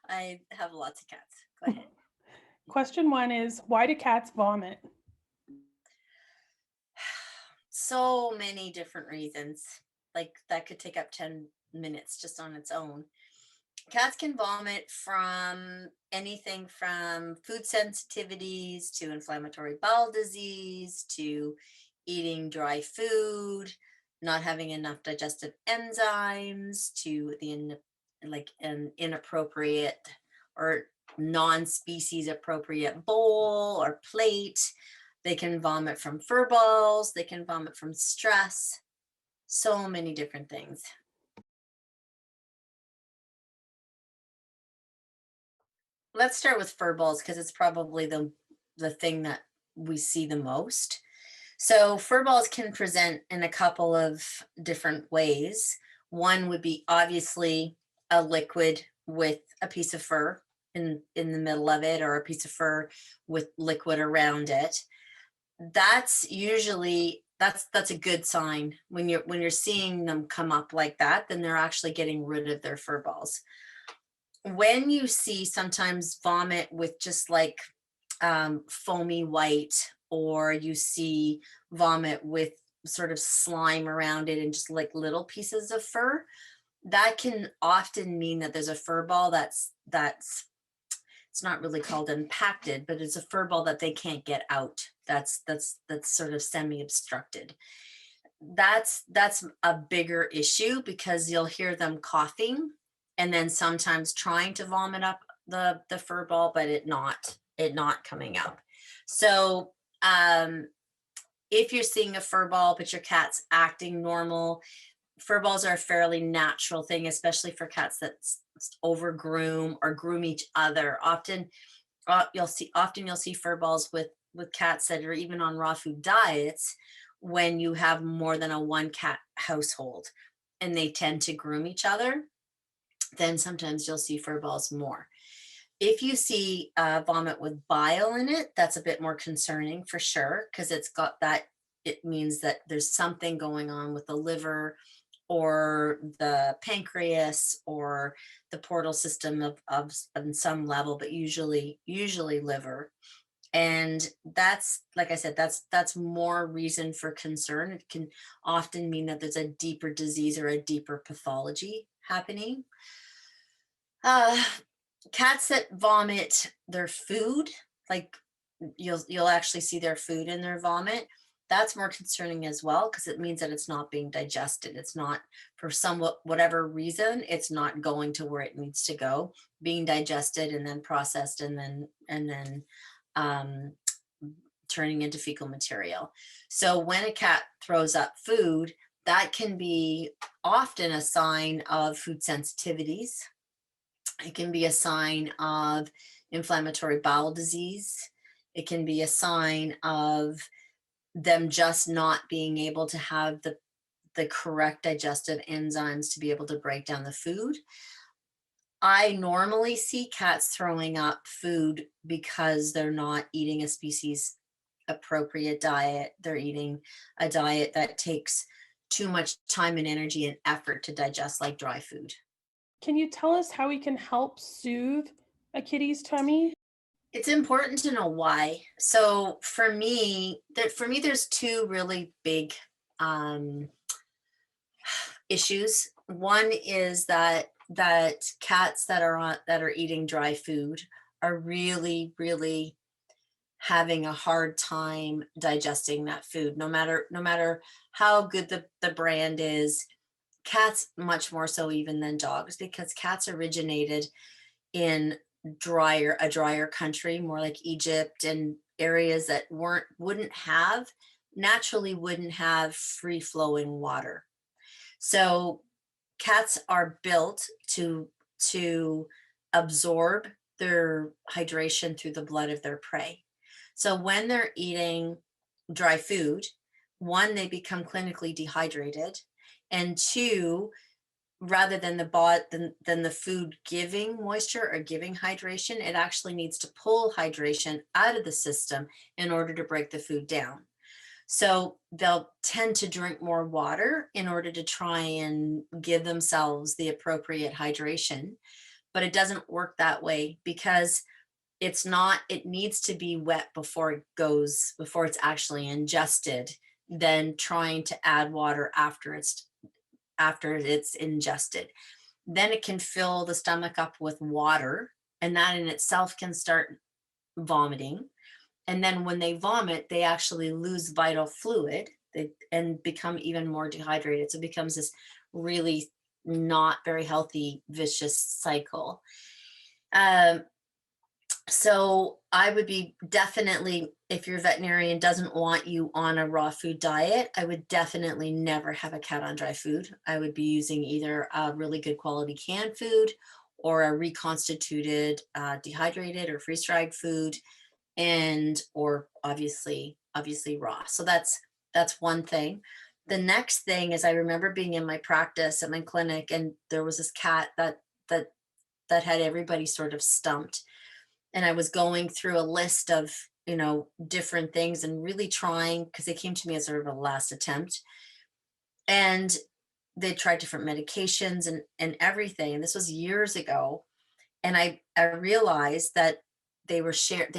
I have lots of cats. Go ahead. Question one is, why do cats vomit? So many different reasons. Like that could take up 10 minutes just on its own. Cats can vomit from anything from food sensitivities to inflammatory bowel disease to eating dry food, not having enough digestive enzymes to like an inappropriate or non-species appropriate bowl or plate. They can vomit from furballs, they can vomit from stress, so many different things. Let's start with furballs because it's probably the thing that we see the most. So furballs can present in a couple of different ways. One would be obviously a liquid with a piece of fur in the middle of it, or a piece of fur with liquid around it. That's usually that's a good sign. When you're seeing them come up like that, then they're actually getting rid of their fur balls. When you see sometimes vomit with just like foamy white, or you see vomit with sort of slime around it and just like little pieces of fur, that can often mean that there's a fur ball that's it's not really called impacted, but it's a fur ball that they can't get out. That's sort of semi-obstructed. That's a bigger issue because you'll hear them coughing and then sometimes trying to vomit up the fur ball, but it not coming up. So if you're seeing a fur ball but your cat's acting normal, fur balls are a fairly natural thing, especially for cats that over groom or groom each other. Often you'll see fur balls with cats that are even on raw food diets when you have more than a one cat household and they tend to groom each other. Then sometimes you'll see fur balls more. If you see vomit with bile in it, that's a bit more concerning for sure, because it's got that, it means that there's something going on with the liver or the pancreas or the portal system of on some level, but usually liver. And that's, like I said, that's more reason for concern. It can often mean that there's a deeper disease or a deeper pathology happening. uh Cats that vomit their food, like you'll actually see their food in their vomit, that's more concerning as well, because it means that it's not being digested. It's not, for whatever reason, it's not going to where it needs to go, being digested and then processed and then um, turning into fecal material. So when a cat throws up food, that can be often a sign of food sensitivities. It can be a sign of inflammatory bowel disease. It can be a sign of them just not being able to have the correct digestive enzymes to be able to break down the food. I normally see cats throwing up food because they're not eating a species appropriate diet. They're eating a diet that takes too much time and energy and effort to digest, like dry food. Can you tell us how we can help soothe a kitty's tummy? It's important to know why. So for me, there's two really big um, issues. One is that cats that are eating dry food are really having a hard time digesting that food, no matter how good the brand is. Cats much more so even than dogs, because cats originated in a drier country, more like Egypt, and areas that wouldn't have free flowing water. So cats are built to absorb their hydration through the blood of their prey. So when they're eating dry food, one, they become clinically dehydrated, and two, rather than the food giving moisture or giving hydration, it actually needs to pull hydration out of the system in order to break the food down. So they'll tend to drink more water in order to try and give themselves the appropriate hydration. But it doesn't work that way because it's not, it needs to be wet before it goes, before it's actually ingested, than trying to add water after it's ingested. Then it can fill the stomach up with water, and that in itself can start vomiting. And then when they vomit, they actually lose vital fluid and become even more dehydrated. So it becomes this really not very healthy, vicious cycle. Um, so I would be definitely, if your veterinarian doesn't want you on a raw food diet, I would definitely never have a cat on dry food. I would be using either a really good quality canned food or a reconstituted, dehydrated or freeze-dried food, and or obviously raw. So that's one thing. The next thing is, I remember being in my practice at my clinic, and there was this cat that that had everybody sort of stumped. And I was going through a list of, different things and really trying, because they came to me as sort of a last attempt. And they tried different medications and everything. And this was years ago. And I realized that they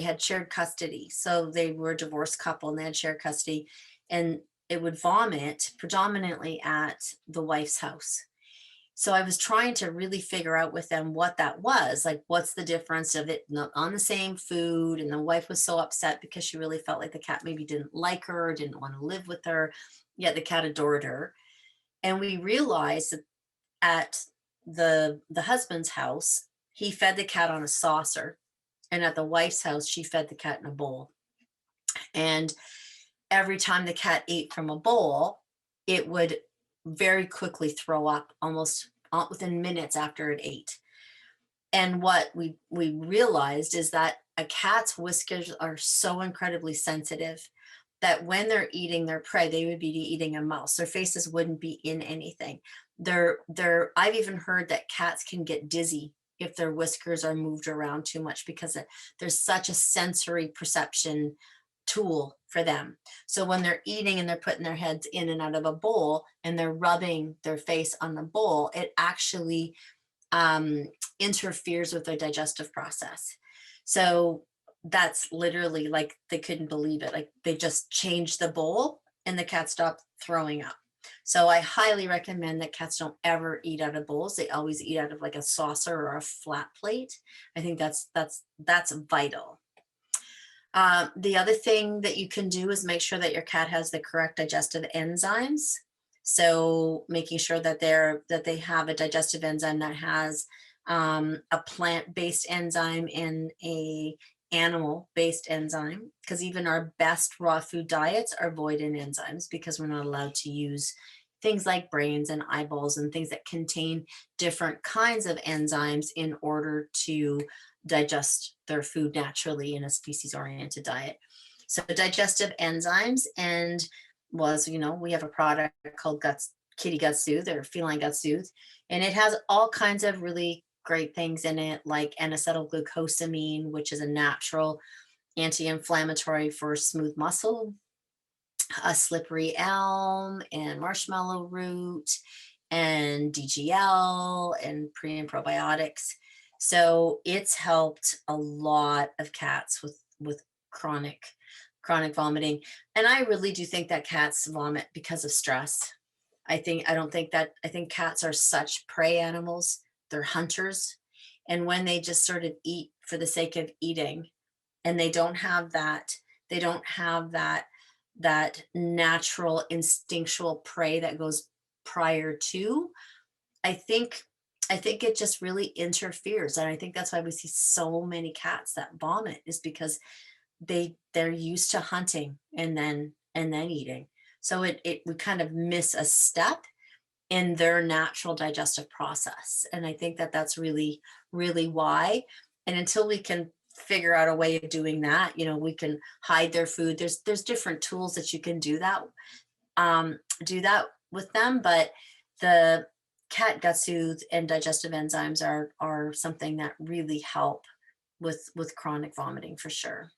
had shared custody. So they were a divorced couple and they had shared custody. And it would vomit predominantly at the wife's house. So I was trying to really figure out with them what that was. Like, what's the difference of it on the same food? And the wife was so upset because she really felt like the cat maybe didn't like her, didn't want to live with her, yet the cat adored her. And we realized that at the husband's house, he fed the cat on a saucer. And at the wife's house, she fed the cat in a bowl. And every time the cat ate from a bowl, it would very quickly throw up almost within minutes after it ate. And what we realized is that a cat's whiskers are so incredibly sensitive that when they're eating their prey, they would be eating a mouse. Their faces wouldn't be in anything. I've even heard that cats can get dizzy if their whiskers are moved around too much, because there's such a sensory perception tool for them. So when they're eating and they're putting their heads in and out of a bowl and they're rubbing their face on the bowl, it actually interferes with their digestive process. So that's literally like, they couldn't believe it. Like, they just changed the bowl and the cat stopped throwing up. So I highly recommend that cats don't ever eat out of bowls. They always eat out of like a saucer or a flat plate. I think that's vital. The other thing that you can do is make sure that your cat has the correct digestive enzymes. So making sure that they have a digestive enzyme that has a plant-based enzyme and a animal-based enzyme, because even our best raw food diets are void in enzymes because we're not allowed to use things like brains and eyeballs and things that contain different kinds of enzymes in order to digest their food naturally in a species-oriented diet. So digestive enzymes, and we have a product called Kitty Gut Soothe or Feline Gut Soothe, and it has all kinds of really great things in it, like N-acetylglucosamine, which is a natural anti-inflammatory for smooth muscle, a slippery elm and marshmallow root, and DGL and pre and probiotics. So it's helped a lot of cats with chronic vomiting. And I really do think that cats vomit because of stress. I think cats are such prey animals. They're hunters. And when they just sort of eat for the sake of eating, and they don't have that natural instinctual prey that goes prior to, I think it just really interferes. And I think that's why we see so many cats that vomit, is because they're used to hunting and then eating. So we kind of miss a step in their natural digestive process. And I think that that's really, really why. And until we can figure out a way of doing that, we can hide their food. There's different tools that you can do that with them. But the cat gut soothe and digestive enzymes are something that really help with chronic vomiting for sure.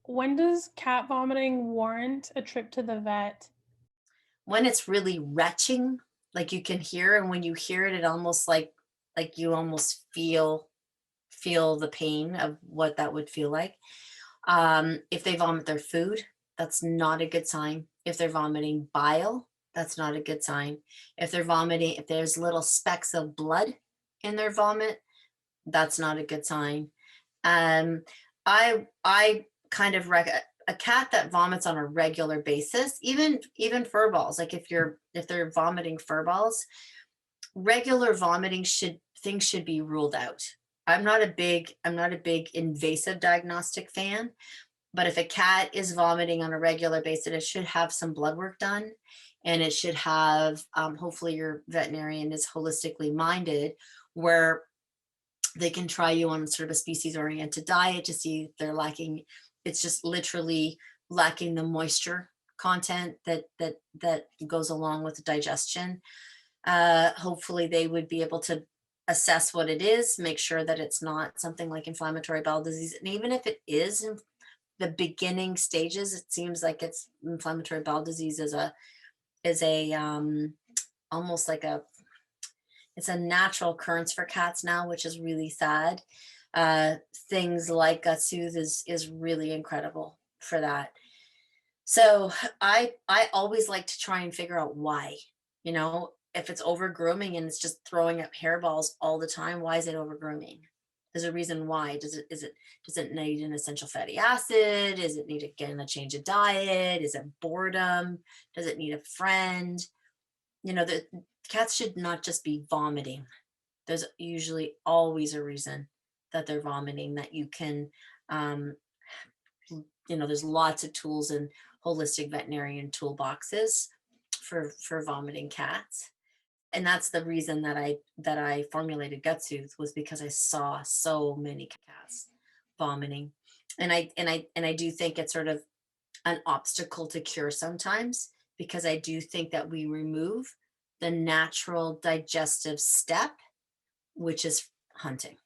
When does cat vomiting warrant a trip to the vet? When it's really retching, like you can hear, and when you hear it, it almost like you almost feel the pain of what that would feel like. If they vomit their food, that's not a good sign. If they're vomiting bile, that's not a good sign. If they're vomiting, if there's little specks of blood in their vomit, that's not a good sign. Um, I kind of a cat that vomits on a regular basis, even furballs. Like if they're vomiting furballs, regular vomiting should things should be ruled out. I'm not a big invasive diagnostic fan, but if a cat is vomiting on a regular basis, it should have some blood work done, and it should have hopefully your veterinarian is holistically minded, where they can try you on sort of a species oriented diet to see if they're lacking. It's just literally lacking the moisture content that goes along with digestion. Hopefully they would be able to assess what it is, make sure that it's not something like inflammatory bowel disease. And even if it is in the beginning stages, it seems like it's inflammatory bowel disease is a almost like it's a natural occurrence for cats now, which is really sad. Uh, Things like gut soothe is really incredible for that. So I always like to try and figure out why. If it's over grooming and it's just throwing up hairballs all the time, why is it over grooming? There's a reason why. Does it need an essential fatty acid? Is it need again a change of diet? Is it boredom? Does it need a friend? The cats should not just be vomiting. There's usually always a reason that they're vomiting that you can um, there's lots of tools in holistic veterinarian toolboxes for vomiting cats. And that's the reason that I formulated gut soothe, was because I saw so many cats vomiting. And I do think it's sort of an obstacle to cure sometimes, because I do think that we remove the natural digestive step, which is hunting.